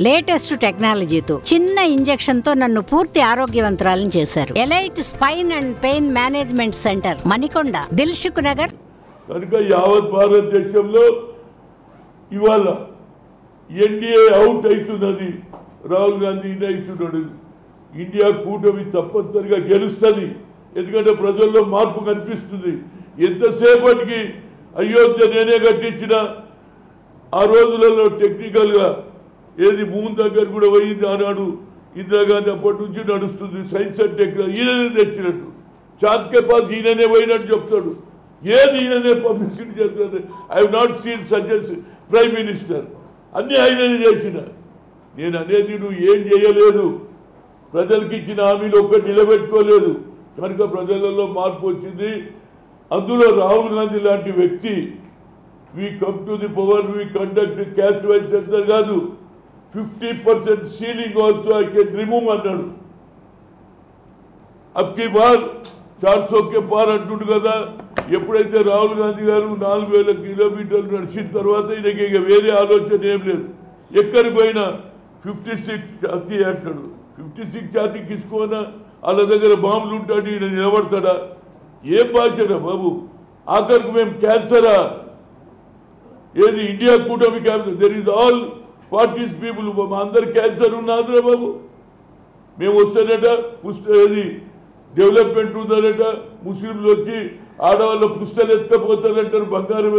Latest టెక్నాలజీతో చిన్న injection తో నన్ను పూర్తి ఆరోగ్యవంతురాలను చేశారు. Elite spine and pain management centre, Manikonda, Dilsukh Nagar. కనుక యావత్ భారతదేశంలో ఇవాళ ఎన్డీఏ అవుట్ అవుతున్నది, రాహుల్ గాంధీ ఇన్ అవుతున్నాడు. ఇండియా కూటమి తప్పనిసరిగా గెలుస్తుంది, ఎందుకంటే ప్రజల్లో మార్పు కనిపిస్తుంది. ఎంతసేపటికి అయోధ్య నేనే కట్టించిన ఆ రోజులలో టెక్నికల్గా ఏది మూన్ దగ్గర కూడా పోయింది ఆనాడు ఇందిరాగాంధీ, అప్పటి నుంచి నడుస్తుంది సైన్స్ అండ్ టెక్నాలజీ. ఈయననే తెచ్చినట్టు చాంద్కే పాస్ ఈయననే పోయినట్టు చెప్తాడు, ఏది ఈయననే పబ్లిసిటీ చేస్తాడు. I have not seen such prime minister, అన్నీ ఆయననే చేసిన. నేను అనేది నువ్వు ఏం చేయలేదు, ప్రజలకు ఇచ్చిన హామీలు ఒక్కటి నిలబెట్టుకోలేదు, కనుక ప్రజలలో మార్పు వచ్చింది. అందులో రాహుల్ గాంధీ లాంటి వ్యక్తి we come to the power, we conduct caste wise centre కాదు, 50% ceiling also I can remove అన్నాడు. అబ్కి బార్ 400 పార్ అంటుండు కదా. ఎప్పుడైతే రాహుల్ గాంధీ గారు 4000 కిలోమీటర్లు నడిచిన తర్వాత ఈయనకి ఇక వేరే ఆలోచన ఏం లేదు. ఎక్కడికి పోయినా 56 ఛాతీ అంటాడు. 56 ఛాతీ కిసుకోనా వాళ్ళ దగ్గర బాంబులు ఉంటాడు, ఈయన నిలబడతాడా? ఏం భాషరా బాబు? ఆఖరికి మేము క్యాన్సరా? ఏది ఇండియా కూటమి cancer, there is all parties people. మా అందరు క్యాన్సర్ ఉన్నదిరా బాబు. మేము వస్తానట ఏది డెవలప్మెంట్ ఉందనట, ముస్లింలు వచ్చి ఆడవాళ్ళ పుస్తలు ఎత్తుకపోతారంటారు బంగారం.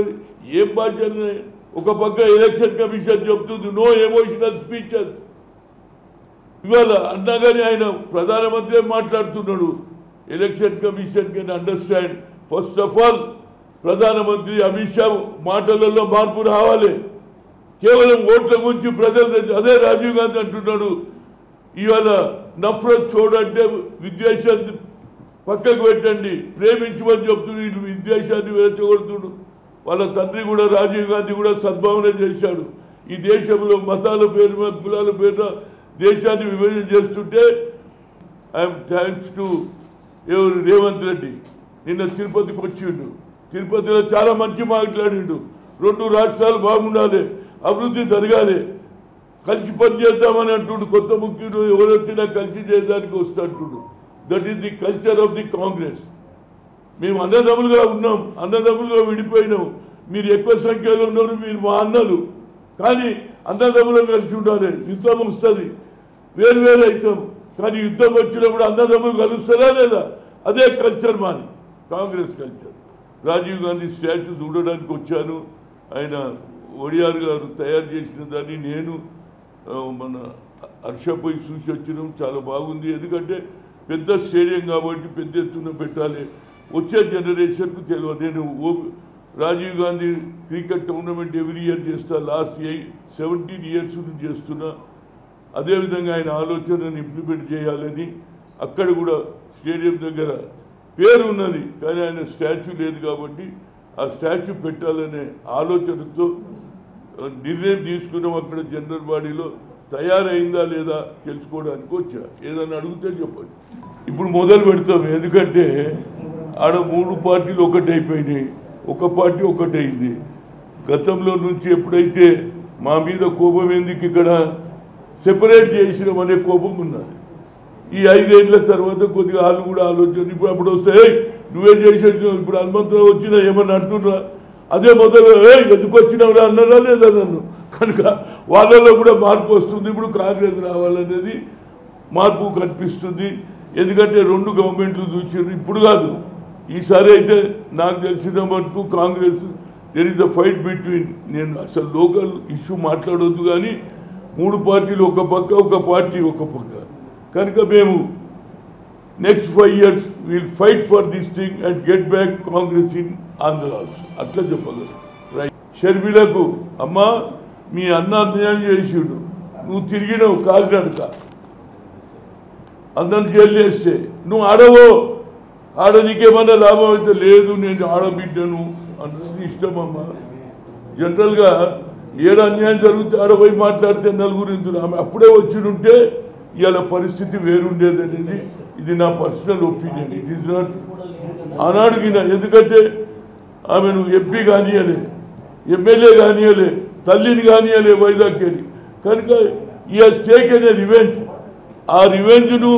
ఏం భాష? ఒక పక్క ఎలక్షన్ కమిషన్ చెప్తుంది నో ఎమోషనల్ స్పీచెస్. ఇవాళ అన్నా కానీ ఆయన ప్రధానమంత్రి మాట్లాడుతున్నాడు. Election commission can understand. First of all ప్రధానమంత్రి అమిత్ షా మాటలలో మార్పు రావాలి. కేవలం ఓట్ల గురించి ప్రజలు, అదే రాజీవ్ గాంధీ అంటున్నాడు ఇవాళ నఫరత్ చూడంటే విద్వేషాన్ని పక్కకు పెట్టండి, ప్రేమించమని చెప్తున్నాడు. విద్వేషాన్ని వెరచగొడుతుడు. వాళ్ళ తండ్రి కూడా రాజీవ్ గాంధీ కూడా సద్భావన చేశాడు. ఈ దేశంలో మతాల పేరు మీద, కులాల పేరున దేశాన్ని విభజన చేస్తుంటే ఐఎమ్ థ్యాంక్స్ టు ఎవరు రేవంత్ రెడ్డి. నిన్న తిరుపతికి వచ్చిండు, తిరుపతిలో చాలా మంచి మాట్లాడిండు. 2 రాష్ట్రాలు బాగుండాలి, అభివృద్ధి జరగాలి, కలిసి పనిచేద్దామని అంటుండు. కొత్త ముఖ్యుడు ఎవరొచ్చినా కలిసి చేయడానికి వస్తుంటుడు. That is the culture of the Congress. మేము అన్నదమ్ములుగా ఉన్నాం, అన్నదమ్ములుగా విడిపోయినాం. మీరు ఎక్కువ సంఖ్యలో ఉన్నారు, మీరు మా అన్నలు, కానీ అన్నదమ్ములు కలిసి ఉండాలి. యుద్ధం వస్తుంది, వేరు అవుతాం, కానీ యుద్ధం వచ్చినప్పుడు అన్నదమ్ములు కలుస్తారా లేదా? అదే కల్చర్ మాది, కాంగ్రెస్ కల్చర్. రాజీవ్ గాంధీ స్టాచ్యూ చూడడానికి వచ్చాను. ఆయన ఒడియార్ గారు తయారు చేసిన దాన్ని నేను మన హర్షపోయి చూసి వచ్చినాం. చాలా బాగుంది, ఎందుకంటే పెద్ద స్టేడియం కాబట్టి పెద్ద ఎత్తున పెట్టాలి. వచ్చే జనరేషన్కు తెలియదు. నేను Rajiv Gandhi cricket tournament every year చేస్తా, లాస్ట్ 17 ఇయర్స్ నుంచి చేస్తున్నా. అదేవిధంగా ఆయన ఆలోచనను ఇంప్లిమెంట్ చేయాలని, అక్కడ కూడా స్టేడియం దగ్గర పేరు ఉన్నది కానీ ఆయన స్టాచ్యూ లేదు కాబట్టి ఆ స్టాచ్యూ పెట్టాలనే ఆలోచనతో నిర్ణయం తీసుకున్నాం. అక్కడ జనరల్ బాడీలో తయారైందా లేదా తెలుసుకోవడానికి వచ్చా. ఏదన్నా అడిగితే చెప్పండి. ఇప్పుడు మొదలు పెడతాం, ఎందుకంటే ఆడ 3 పార్టీలు ఒకటైపోయినాయి, ఒక పార్టీ ఒకటైంది. గతంలో నుంచి ఎప్పుడైతే మా మీద కోపం ఎందుకు ఇక్కడ సెపరేట్ చేసినాం అనే కోపం ఉన్నది. ఈ 5 ఏళ్ల తర్వాత కొద్దిగా వాళ్ళు కూడా ఆలోచన. ఇప్పుడు అప్పుడు వస్తే నువ్వే చేసేది, ఇప్పుడు హనుమంతరావు వచ్చినా ఏమన్నా అంటున్నా, అదే మొదలు ఎందుకు వచ్చినావురా అన్నారా లేదా నన్ను. కనుక వాళ్ళలో కూడా మార్పు వస్తుంది. ఇప్పుడు కాంగ్రెస్ రావాలనేది మార్పు కనిపిస్తుంది. ఎందుకంటే 2 గవర్నమెంట్లు చూసారు, ఇప్పుడు కాదు, ఈసారి అయితే నాకు తెలిసిన మటుకు Congress there is the fight between. నేను అసలు లోకల్ ఇష్యూ మాట్లాడొద్దు కానీ 3 పార్టీలు ఒక పక్క, ఒక పార్టీ ఒక పక్క. కనుక మేము next 5 years will fight for this thing and get back Congress in Andhra also. అట్లా చెప్పగలరు. రైట్. షర్మిలకు అమ్మా మీ అన్న అన్యాయం చేసిండు, నువ్వు తిరిగినావు కాకినాడక, అన్నను జైలు చేస్తే నువ్వు ఆడవో, ఆడ నీకేమన్నా లాభం అయితే లేదు, నేను ఆడబిడ్డను అన్నది ఇష్టమమ్మా. జనరల్గా ఏడ అన్యాయం జరిగితే ఆడపోయి మాట్లాడితే నలుగురు ఎందుకు, ఆమె అప్పుడే వచ్చినుంటే ఇవాళ పరిస్థితి వేరుండేది అనేది ఇది నా personal opinion. It is not ఆనాడుగిన, ఎందుకంటే ఆమెను ఎంపీ కానియలే, ఎమ్మెల్యే కానియలే, తల్లిని కానియలే వైజాగ్ వెళ్ళి. కనుక he has taken a revenge. ఆ రివెంజ్ను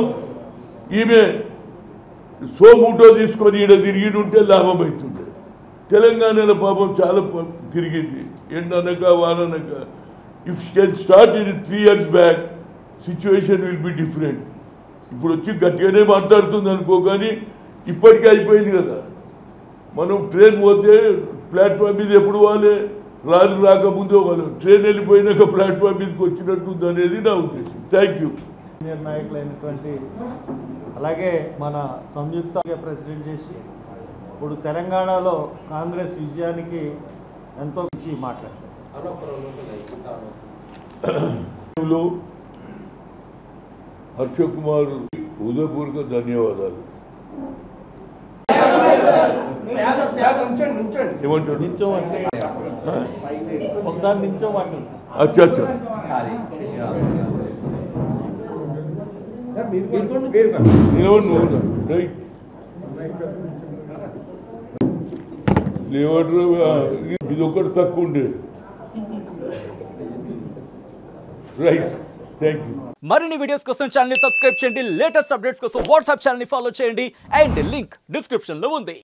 ఈమె సోమూటో తీసుకొని ఈడ తిరిగి ఉంటే లాభం అవుతుండే. తెలంగాణలో పాపం చాలా తిరిగింది, ఎండనక వాననక. If can start in 3 years back situation will be different. ఇప్పుడు వచ్చి గట్టిగానే మాట్లాడుతుంది అనుకో, కానీ ఇప్పటికే అయిపోయింది కదా. మనం ట్రైన్ పోతే ప్లాట్ఫామ్ మీద ఎప్పుడు వాళ్ళే రాళ్ళు రాకముందే వాళ్ళు, ట్రైన్ వెళ్ళిపోయినాక ప్లాట్ఫామ్ మీదకి వచ్చినట్టుంది అనేది నా ఉద్దేశం. Thank you. సీనియర్ నాయకులైనటువంటి అలాగే మన సంయుక్త ప్రెసిడెంట్ చేసి ఇప్పుడు తెలంగాణలో కాంగ్రెస్ విజయానికి ఎంతో ఇచ్చి మాట్లాడతారు. హర్ష కుమార్ హృదయపూర్వక ధన్యవాదాలు. ఏమంటాడు? నించోమంటే ఒకసారి నించోమంటాడు. అచ్చా అచ్చా రైట్ లేవటర్ ఇది ఒకటి తక్కువ ఉండే. Right, thank you. మరిన్ని వీడియోస్ కోసం ఛానల్ ని సబ్స్క్రైబ్ చేయండి. లేటెస్ట్ అప్డేట్స్ కోసం వాట్సాప్ ఛానల్ ని ఫాలో చేయండి. అండ్ లింక్ డిస్క్రిప్షన్ లో ఉంది.